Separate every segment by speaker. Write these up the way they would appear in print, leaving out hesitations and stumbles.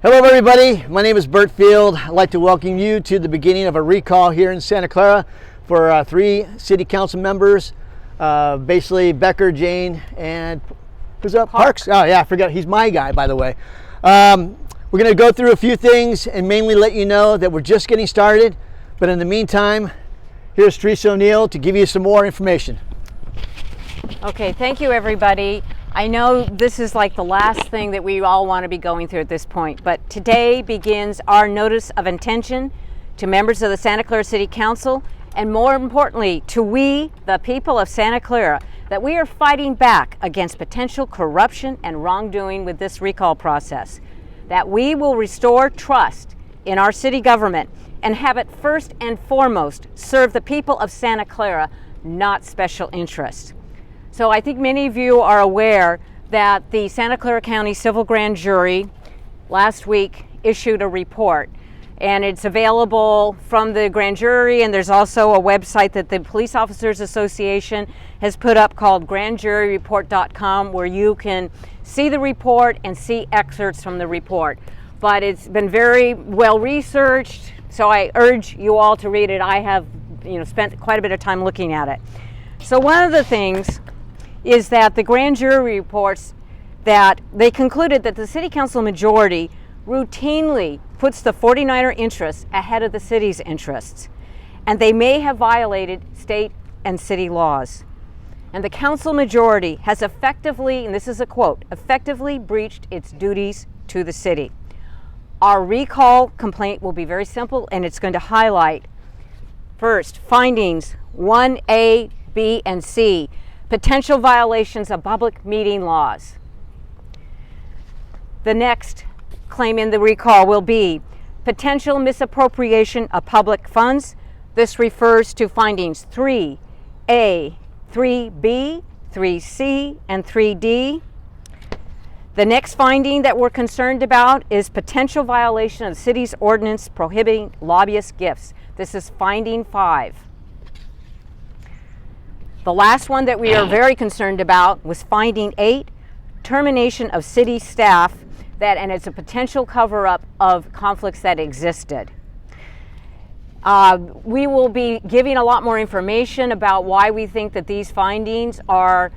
Speaker 1: Hello everybody, my name is Bert Field. I'd like to welcome you to the beginning of a recall here in Santa Clara for 3 city council members, basically Becker, Jain, and who's up? Parks. Oh yeah, I forgot, he's my guy, by the way. We're going to go through a few things and mainly let you know that we're just getting started, but in the meantime, here's Teresa O'Neill to give you some more information.
Speaker 2: Okay, thank you everybody. I know this is like the last thing that we all want to be going through at this point, but today begins our notice of intention to members of the Santa Clara City Council, and more importantly, to we, the people of Santa Clara, that we are fighting back against potential corruption and wrongdoing with this recall process, that we will restore trust in our city government and have it first and foremost serve the people of Santa Clara, not special interests. So I think many of you are aware that the Santa Clara County Civil Grand Jury last week issued a report, and it's available from the grand jury, and there's also a website that the Police Officers Association has put up called grandjuryreport.com, where you can see the report and see excerpts from the report. But it's been very well researched, so I urge you all to read it. I have spent quite a bit of time looking at it. So one of the things is that the grand jury reports that they concluded that the city council majority routinely puts the 49er interests ahead of the city's interests, and they may have violated state and city laws. And the council majority has effectively, and this is a quote, effectively breached its duties to the city. Our recall complaint will be very simple, and it's going to highlight first findings 1A, B, and C. Potential violations of public meeting laws. The next claim in the recall will be potential misappropriation of public funds. This refers to findings 3A, 3B, 3C, and 3D. The next finding that we're concerned about is potential violation of the city's ordinance prohibiting lobbyist gifts. This is finding 5. The last one that we are very concerned about was finding 8, termination of city staff, and it's a potential cover-up of conflicts that existed. We will be giving a lot more information about why we think that these findings are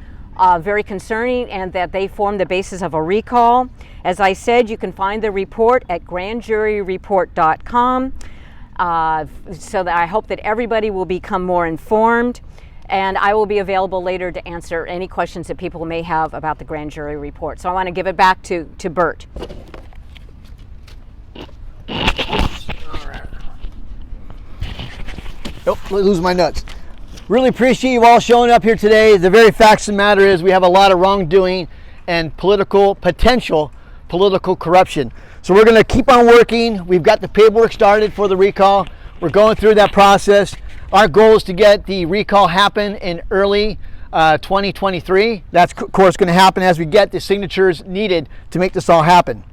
Speaker 2: very concerning and that they form the basis of a recall. As I said, you can find the report at grandjuryreport.com, so that I hope that everybody will become more informed. And I will be available later to answer any questions that people may have about the grand jury report. So I want to give it back to Bert.
Speaker 1: Oh, lose my nuts. Really appreciate you all showing up here today. The very facts of the matter is we have a lot of wrongdoing and potential political corruption. So we're going to keep on working. We've got the paperwork started for the recall. We're going through that process. Our goal is to get the recall happen in early 2023. That's of course going to happen as we get the signatures needed to make this all happen.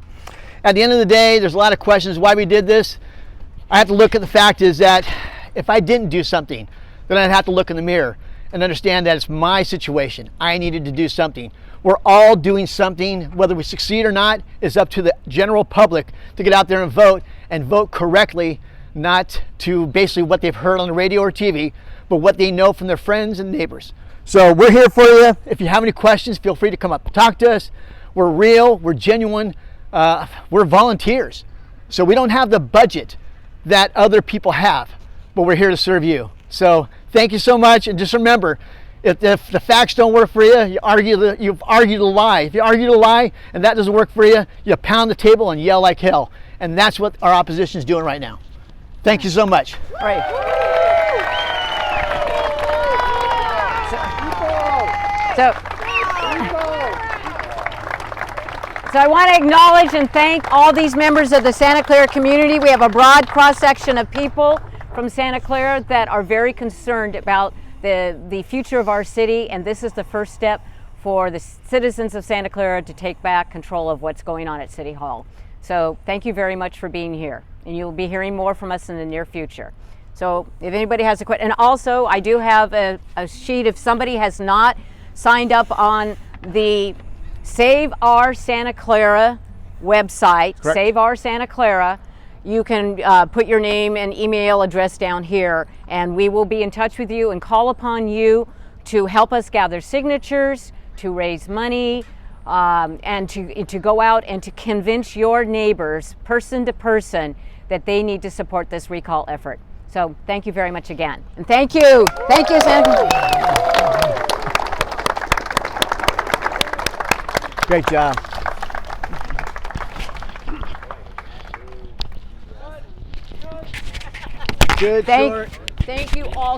Speaker 1: At the end of the day, there's a lot of questions why we did this. I have to look at the fact is that if I didn't do something, then I'd have to look in the mirror and understand that it's my situation. I needed to do something. We're all doing something. Whether we succeed or not is up to the general public to get out there and vote correctly, not to basically what they've heard on the radio or TV, but what they know from their friends and neighbors. So we're here for you. If you have any questions, feel free to come up and talk to us. We're real, we're genuine, we're volunteers. So we don't have the budget that other people have, but we're here to serve you. So thank you so much, and just remember, if the facts don't work for you, you've argued a lie. If you argue a lie and that doesn't work for you, you pound the table and yell like hell. And that's what our opposition is doing right now. Thank you so much.
Speaker 2: All right. So I want to acknowledge and thank all these members of the Santa Clara community. We have a broad cross-section of people from Santa Clara that are very concerned about the future of our city, and this is the first step for the citizens of Santa Clara to take back control of what's going on at City Hall. So thank you very much for being here, and you'll be hearing more from us in the near future. So if anybody has a question, and also I do have a sheet if somebody has not signed up on the Save Our Santa Clara website,
Speaker 1: Correct.
Speaker 2: Save Our Santa Clara. You can put your name and email address down here, and we will be in touch with you and call upon you to help us gather signatures, to raise money, and to go out and to convince your neighbors, person to person, that they need to support this recall effort. So thank you very much again. And thank you, Santa.
Speaker 1: Great job. Good.
Speaker 2: Thank you all